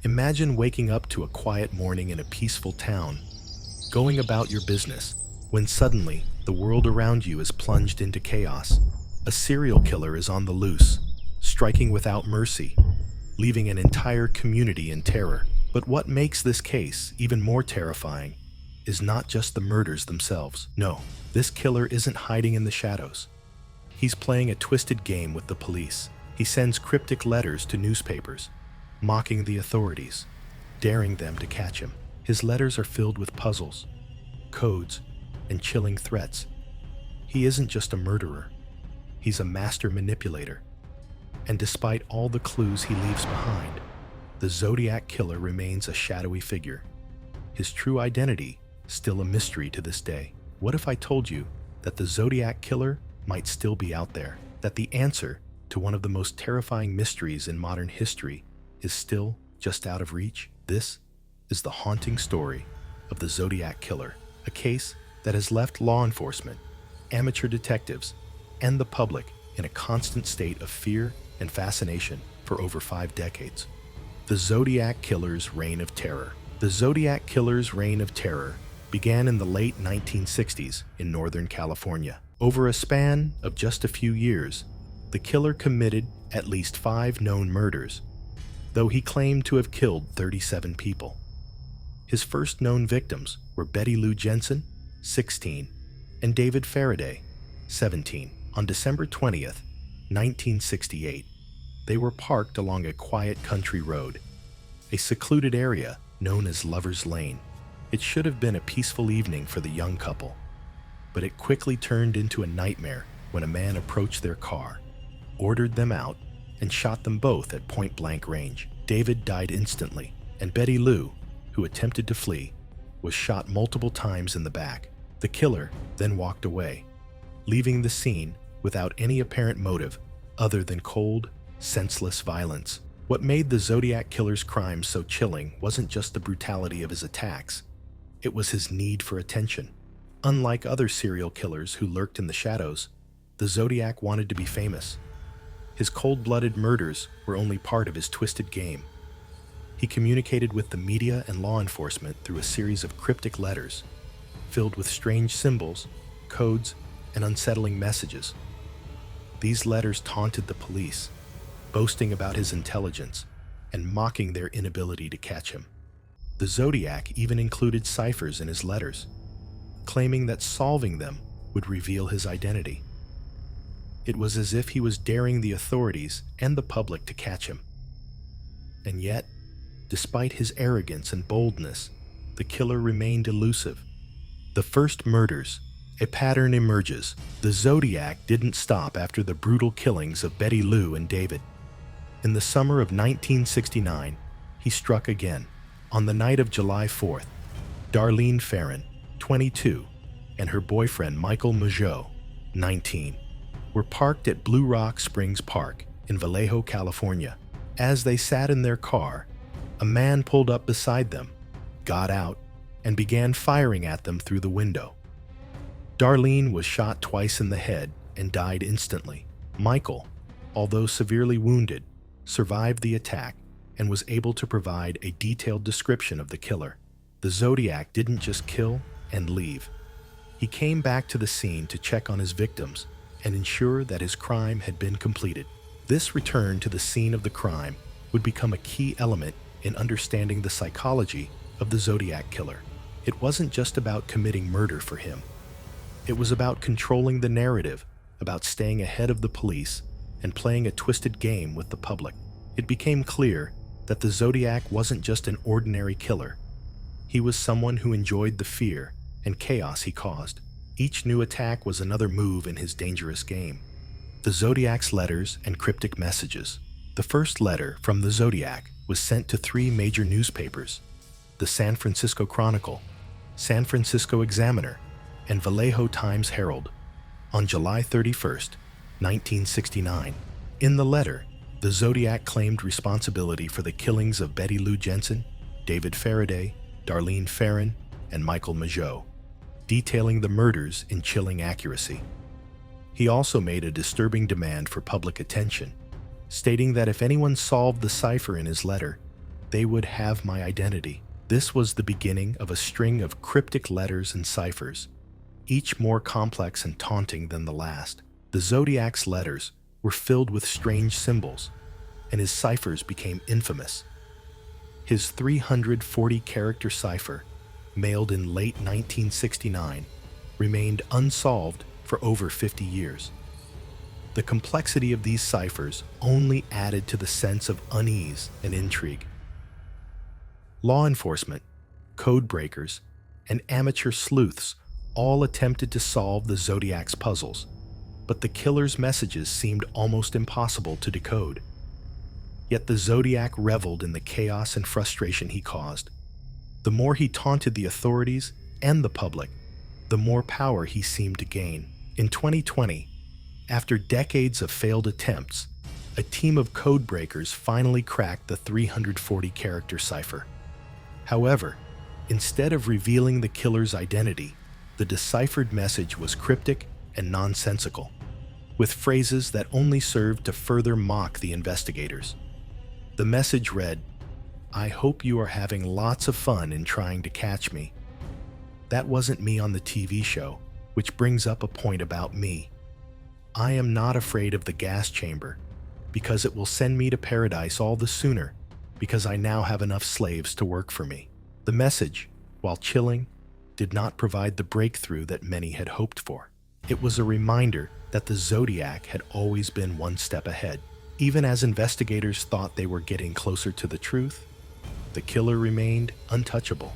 Imagine waking up to a quiet morning in a peaceful town, going about your business, when suddenly the world around you is plunged into chaos. A serial killer is on the loose, striking without mercy, leaving an entire community in terror. But what makes this case even more terrifying is not just the murders themselves. No, this killer isn't hiding in the shadows. He's playing a twisted game with the police. He sends cryptic letters to newspapers, mocking the authorities, daring them to catch him. His letters are filled with puzzles, codes, and chilling threats. He isn't just a murderer. He's a master manipulator. And despite all the clues he leaves behind, the Zodiac Killer remains a shadowy figure. His true identity still a mystery to this day. What if I told you that the Zodiac Killer might still be out there? That the answer to one of the most terrifying mysteries in modern history is still just out of reach? This is the haunting story of the Zodiac Killer, a case that has left law enforcement, amateur detectives, and the public in a constant state of fear and fascination for over 5 decades. The Zodiac Killer's reign of terror. The Zodiac Killer's reign of terror began in the late 1960s in Northern California. Over a span of just a few years, the killer committed at least 5 known murders, though he claimed to have killed 37 people. His first known victims were Betty Lou Jensen, 16, and David Faraday, 17. On December 20th, 1968, they were parked along a quiet country road, a secluded area known as Lover's Lane. It should have been a peaceful evening for the young couple, but it quickly turned into a nightmare when a man approached their car, ordered them out, and shot them both at point-blank range. David died instantly, and Betty Lou, who attempted to flee, was shot multiple times in the back. The killer then walked away, leaving the scene without any apparent motive other than cold, senseless violence. What made the Zodiac Killer's crimes so chilling wasn't just the brutality of his attacks. It was his need for attention. Unlike other serial killers who lurked in the shadows, the Zodiac wanted to be famous. His cold-blooded murders were only part of his twisted game. He communicated with the media and law enforcement through a series of cryptic letters, filled with strange symbols, codes, and unsettling messages. These letters taunted the police, boasting about his intelligence and mocking their inability to catch him. The Zodiac even included ciphers in his letters, claiming that solving them would reveal his identity. It was as if he was daring the authorities and the public to catch him. And yet, despite his arrogance and boldness, the killer remained elusive. The first murders, a pattern emerges. The Zodiac didn't stop after the brutal killings of Betty Lou and David. In the summer of 1969, he struck again. On the night of July 4th, Darlene Ferrin, 22, and her boyfriend Michael Mageau, 19, were parked at Blue Rock Springs Park in Vallejo, California. As they sat in their car, a man pulled up beside them, got out, and began firing at them through the window. Darlene was shot twice in the head and died instantly. Michael, although severely wounded, survived the attack and was able to provide a detailed description of the killer. The Zodiac didn't just kill and leave. He came back to the scene to check on his victims and ensure that his crime had been completed. This return to the scene of the crime would become a key element in understanding the psychology of the Zodiac Killer. It wasn't just about committing murder for him. It was about controlling the narrative, about staying ahead of the police, and playing a twisted game with the public. It became clear that the Zodiac wasn't just an ordinary killer. He was someone who enjoyed the fear and chaos he caused. Each new attack was another move in his dangerous game. The Zodiac's letters and cryptic messages. The first letter from the Zodiac was sent to 3 major newspapers: the San Francisco Chronicle, San Francisco Examiner, and Vallejo Times-Herald, on July 31st, 1969. In the letter, the Zodiac claimed responsibility for the killings of Betty Lou Jensen, David Faraday, Darlene Ferrin, and Michael Mageau, detailing the murders in chilling accuracy. He also made a disturbing demand for public attention, stating that if anyone solved the cipher in his letter, they would have my identity. This was the beginning of a string of cryptic letters and ciphers, each more complex and taunting than the last. The Zodiac's letters were filled with strange symbols, and his ciphers became infamous. His 340-character cipher, mailed in late 1969, remained unsolved for over 50 years. The complexity of these ciphers only added to the sense of unease and intrigue. Law enforcement, code breakers, and amateur sleuths all attempted to solve the Zodiac's puzzles, but the killer's messages seemed almost impossible to decode. Yet the Zodiac reveled in the chaos and frustration he caused. The more he taunted the authorities and the public, the more power he seemed to gain. In 2020, after decades of failed attempts, a team of code breakers finally cracked the 340-character cipher. However, instead of revealing the killer's identity, the deciphered message was cryptic and nonsensical, with phrases that only served to further mock the investigators. The message read, "I hope you are having lots of fun in trying to catch me. That wasn't me on the TV show, which brings up a point about me. I am not afraid of the gas chamber, because it will send me to paradise all the sooner, because I now have enough slaves to work for me." The message, while chilling, did not provide the breakthrough that many had hoped for. It was a reminder that the Zodiac had always been one step ahead. Even as investigators thought they were getting closer to the truth, the killer remained untouchable.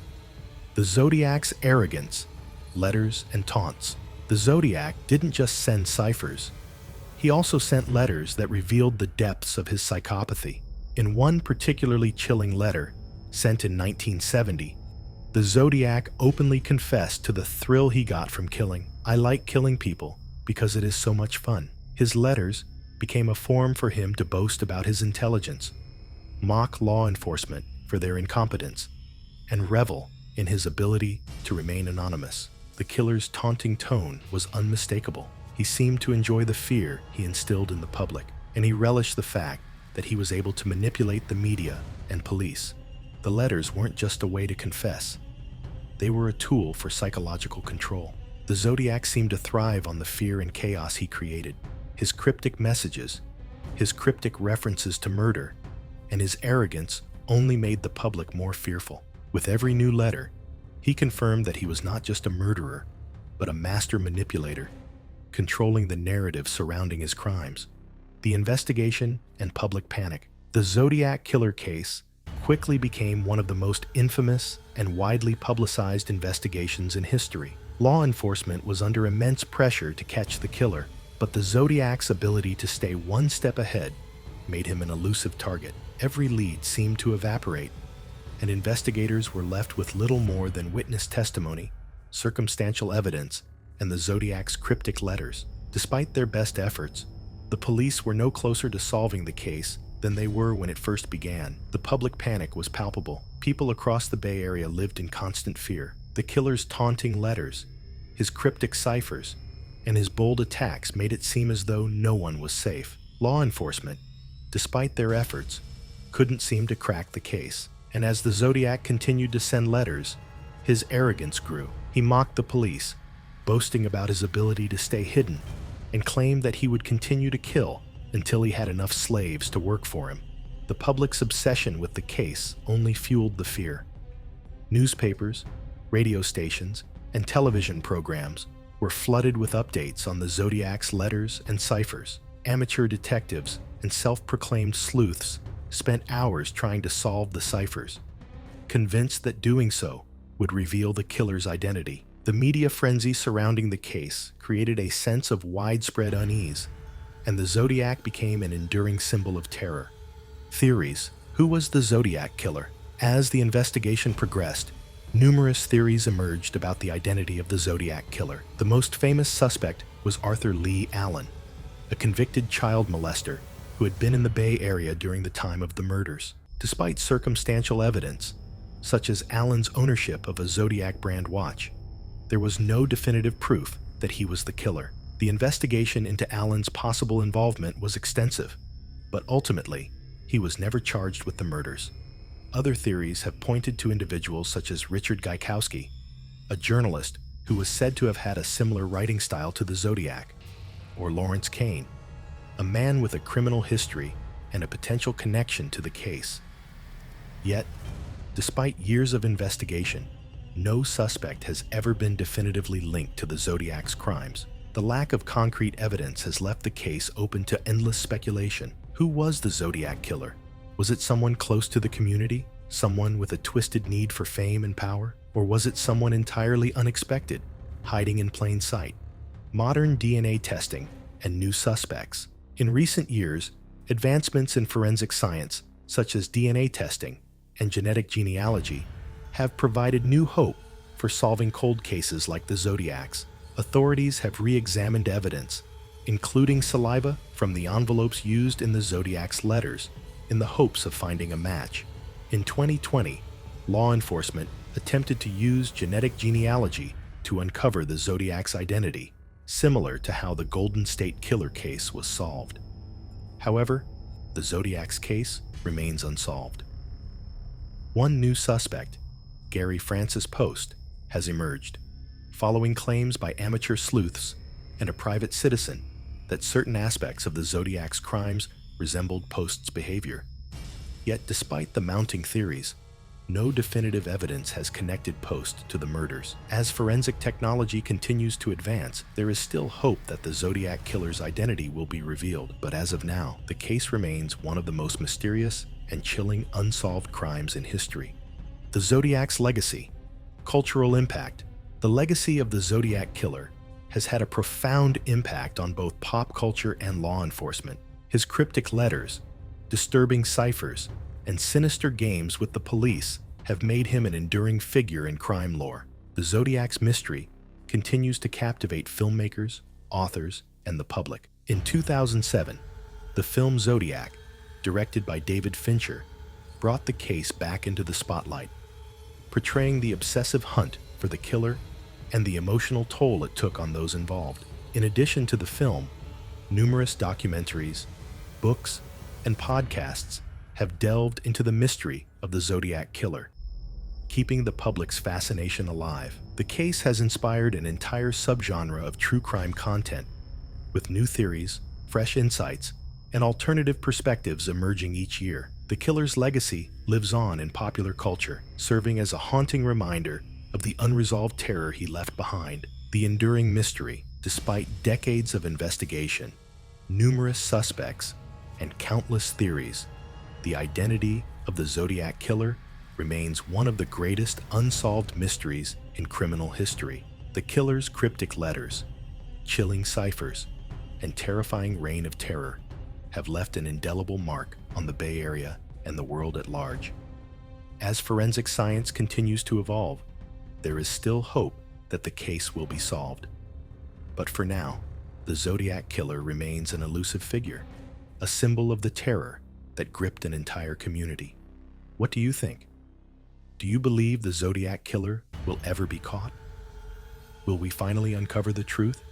The Zodiac's arrogance, letters, and taunts. The Zodiac didn't just send ciphers. He also sent letters that revealed the depths of his psychopathy. In one particularly chilling letter, sent in 1970, the Zodiac openly confessed to the thrill he got from killing. "I like killing people because it is so much fun." His letters became a forum for him to boast about his intelligence, mock law enforcement for their incompetence, and revel in his ability to remain anonymous. The killer's taunting tone was unmistakable. He seemed to enjoy the fear he instilled in the public, and he relished the fact that he was able to manipulate the media and police. The letters weren't just a way to confess. They were a tool for psychological control. The Zodiac seemed to thrive on the fear and chaos he created. His cryptic messages, his cryptic references to murder, and his arrogance only made the public more fearful. With every new letter, he confirmed that he was not just a murderer, but a master manipulator, controlling the narrative surrounding his crimes. The investigation and public panic. The Zodiac Killer case quickly became one of the most infamous and widely publicized investigations in history. Law enforcement was under immense pressure to catch the killer, but the Zodiac's ability to stay one step ahead made him an elusive target. Every lead seemed to evaporate, and investigators were left with little more than witness testimony, circumstantial evidence, and the Zodiac's cryptic letters. Despite their best efforts, the police were no closer to solving the case than they were when it first began. The public panic was palpable. People across the Bay Area lived in constant fear. The killer's taunting letters, his cryptic ciphers, and his bold attacks made it seem as though no one was safe. Law enforcement, despite their efforts, couldn't seem to crack the case. And as the Zodiac continued to send letters, his arrogance grew. He mocked the police, boasting about his ability to stay hidden, and claimed that he would continue to kill until he had enough slaves to work for him. The public's obsession with the case only fueled the fear. Newspapers, radio stations, and television programs were flooded with updates on the Zodiac's letters and ciphers. Amateur detectives and self-proclaimed sleuths spent hours trying to solve the ciphers, convinced that doing so would reveal the killer's identity. The media frenzy surrounding the case created a sense of widespread unease, and the Zodiac became an enduring symbol of terror. Theories. Who was the Zodiac Killer? As the investigation progressed, numerous theories emerged about the identity of the Zodiac Killer. The most famous suspect was Arthur Lee Allen, a convicted child molester who had been in the Bay Area during the time of the murders. Despite circumstantial evidence, such as Allen's ownership of a Zodiac brand watch, there was no definitive proof that he was the killer. The investigation into Allen's possible involvement was extensive, but ultimately, he was never charged with the murders. Other theories have pointed to individuals such as Richard Gaikowski, a journalist who was said to have had a similar writing style to the Zodiac, or Lawrence Kane, a man with a criminal history and a potential connection to the case. Yet, despite years of investigation, no suspect has ever been definitively linked to the Zodiac's crimes. The lack of concrete evidence has left the case open to endless speculation. Who was the Zodiac Killer? Was it someone close to the community? Someone with a twisted need for fame and power? Or was it someone entirely unexpected, hiding in plain sight? Modern DNA testing and new suspects. In recent years, advancements in forensic science, such as DNA testing and genetic genealogy, have provided new hope for solving cold cases like the Zodiac's. Authorities have re-examined evidence, including saliva from the envelopes used in the Zodiac's letters, in the hopes of finding a match. In 2020, law enforcement attempted to use genetic genealogy to uncover the Zodiac's identity, similar to how the Golden State Killer case was solved. However, the Zodiac's case remains unsolved. One new suspect, Gary Francis Post, has emerged, following claims by amateur sleuths and a private citizen that certain aspects of the Zodiac's crimes resembled Post's behavior. Yet despite the mounting theories, no definitive evidence has connected Post to the murders. As forensic technology continues to advance, there is still hope that the Zodiac Killer's identity will be revealed, but as of now, the case remains one of the most mysterious and chilling unsolved crimes in history. The Zodiac's legacy. Cultural impact. The legacy of the Zodiac Killer has had a profound impact on both pop culture and law enforcement. His cryptic letters, disturbing ciphers, and sinister games with the police have made him an enduring figure in crime lore. The Zodiac's mystery continues to captivate filmmakers, authors, and the public. In 2007, the film Zodiac, directed by David Fincher, brought the case back into the spotlight, portraying the obsessive hunt for the killer and the emotional toll it took on those involved. In addition to the film, numerous documentaries, books, and podcasts have delved into the mystery of the Zodiac Killer, keeping the public's fascination alive. The case has inspired an entire subgenre of true crime content, with new theories, fresh insights, and alternative perspectives emerging each year. The killer's legacy lives on in popular culture, serving as a haunting reminder of the unresolved terror he left behind. The enduring mystery, despite decades of investigation, numerous suspects, and countless theories, the identity of the Zodiac Killer remains one of the greatest unsolved mysteries in criminal history. The killer's cryptic letters, chilling ciphers, and terrifying reign of terror have left an indelible mark on the Bay Area and the world at large. As forensic science continues to evolve, there is still hope that the case will be solved. But for now, the Zodiac Killer remains an elusive figure, a symbol of the terror that gripped an entire community. What do you think? Do you believe the Zodiac Killer will ever be caught? Will we finally uncover the truth?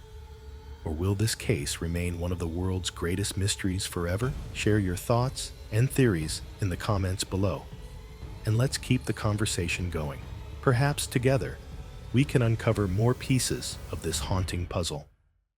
Or will this case remain one of the world's greatest mysteries forever? Share your thoughts and theories in the comments below, and let's keep the conversation going. Perhaps together, we can uncover more pieces of this haunting puzzle.